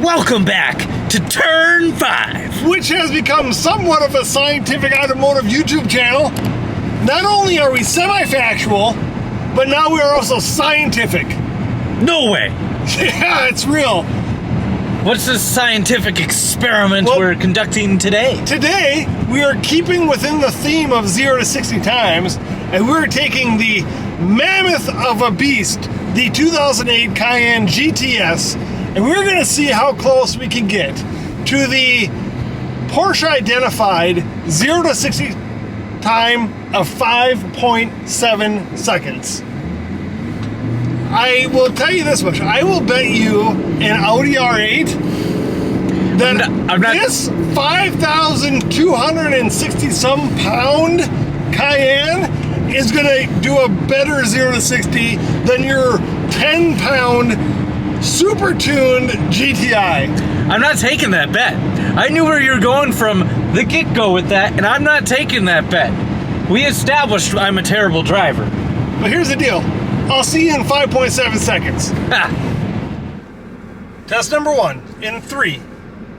Welcome back to Turn 5, which has become somewhat of a scientific automotive YouTube channel. Not only are we semi-factual, but now we are also scientific. No way. Yeah, it's real. What's this scientific experiment we're conducting today? Today, we are keeping within the theme of 0 to 60 times, and we're taking the mammoth of a beast, the 2008 Cayenne GTS, and we're going to see how close we can get to the Porsche identified 0 to 60 time of 5.7 seconds. I will tell you this much. I will bet you an Audi R8 that this 5,260 some pound Cayenne is going to do a better 0 to 60 than your 10 pound super tuned GTI. I'm not taking that bet. I knew where you're going from the get-go with that, and I'm not taking that bet. We established I'm a terrible driver. But here's the deal. I'll see you in 5.7 seconds. Ha! Test number 1 in 3,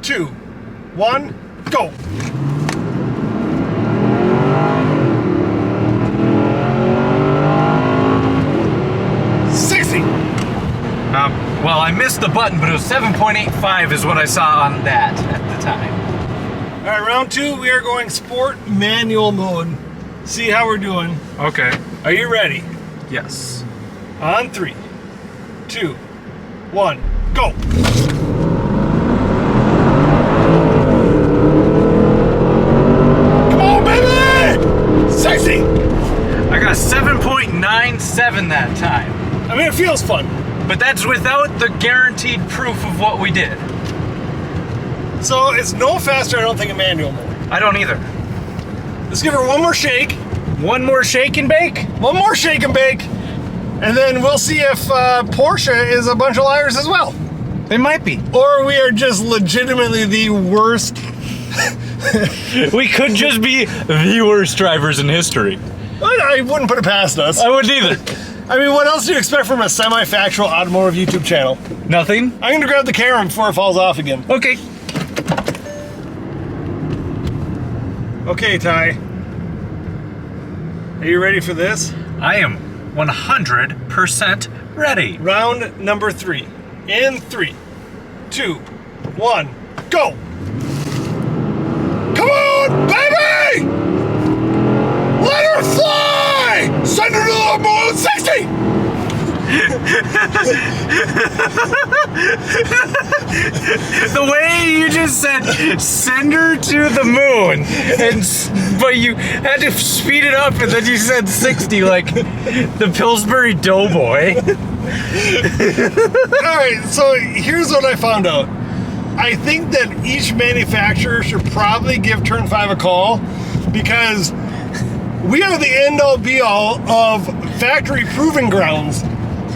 2, 1, go. Well, I missed the button, but it was 7.85 is what I saw on that at the time. All right, round 2, we are going sport manual mode. See how we're doing. Okay. Are you ready? Yes. On 3, 2, 1, go. Come on, baby! 60! I got 7.97 that time. I mean, it feels fun. But that's without the guaranteed proof of what we did. So it's no faster, I don't think, in manual mode. I don't either. Let's give her one more shake. One more shake and bake? One more shake and bake. And then we'll see if Porsche is a bunch of liars as well. They might be. Or we are just legitimately the worst. We could just be the worst drivers in history. I wouldn't put it past us. I wouldn't either. I mean, what else do you expect from a semi-factual automotive YouTube channel? Nothing? I'm going to grab the camera before it falls off again. Okay. Okay, Ty. Are you ready for this? I am 100% ready. Round number 3. In 3, 2, 1, go! Come on, baby! Let her fly! Send her to the moon, 60! The way you just said, send her to the moon, but you had to speed it up, and then you said 60 like the Pillsbury Doughboy. Alright, so here's what I found out. I think that each manufacturer should probably give Turn 5 a call, because we are the end-all be-all of factory proving grounds.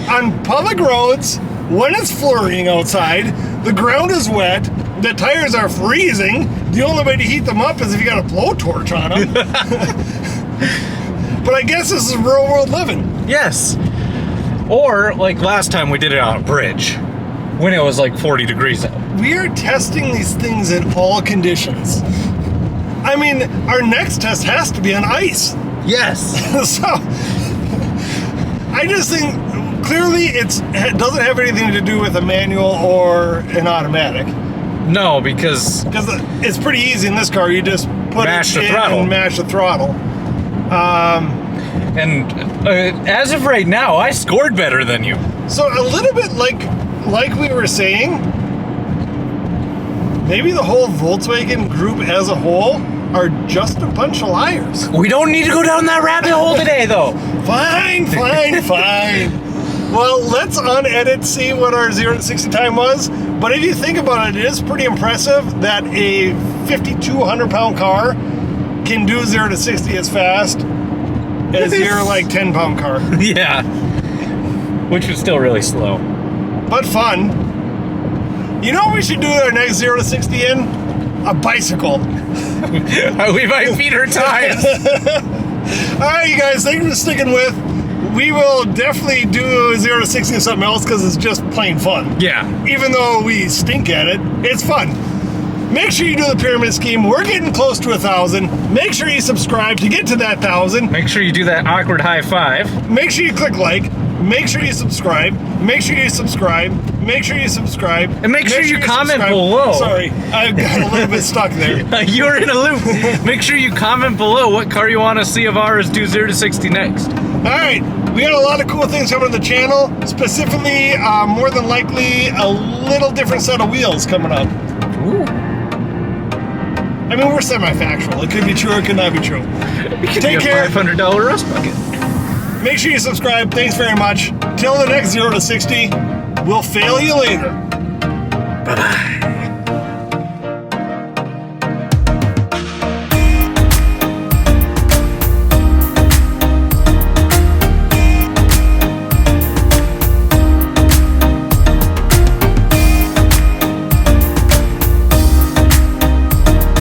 On public roads, when it's flurrying outside, the ground is wet, the tires are freezing, the only way to heat them up is if you got a blowtorch on them. But I guess this is real world living. Yes. Or, like last time we did it on a bridge, when it was like 40 degrees out. We are testing these things in all conditions. I mean, our next test has to be on ice. Yes. So, I just think, clearly it doesn't have anything to do with a manual or an automatic. No, because it's pretty easy in this car. You just put mash it the in throttle. and mash the throttle. And as of right now, I scored better than you. So a little bit like we were saying, maybe the whole Volkswagen group as a whole are just a bunch of liars. We don't need to go down that rabbit hole today, though. Fine. Well, let's unedit, see what our 0 to 60 time was. But if you think about it, it is pretty impressive that a 5,200 pound car can do 0 to 60 as fast as your like 10 pound car. Yeah. Which was still really slow. But fun. You know what we should do our next 0 to 60 in? A bicycle. We might beat her tires. All right, you guys, thank you for sticking with. we will definitely do 0 to 60 or something else because it's just plain fun. Yeah. Even though we stink at it, it's fun. Make sure you do the pyramid scheme. We're getting close to 1,000. Make sure you subscribe to get to that 1,000. Make sure you do that awkward high five. Make sure you click like. Make sure you subscribe. Make sure you subscribe. Make sure you subscribe. And make sure you comment below. Sorry, I got a little bit stuck there. You're in a loop. Make sure you comment below what car you want to see of ours do 0 to 60 next. All right, we got a lot of cool things coming to the channel. Specifically, more than likely, a little different set of wheels coming up. Ooh. I mean, we're semi-factual. It could be true, it could not be true. Take care. $500 rust bucket. Make sure you subscribe. Thanks very much. Till the next 0 to 60, we'll fail you later.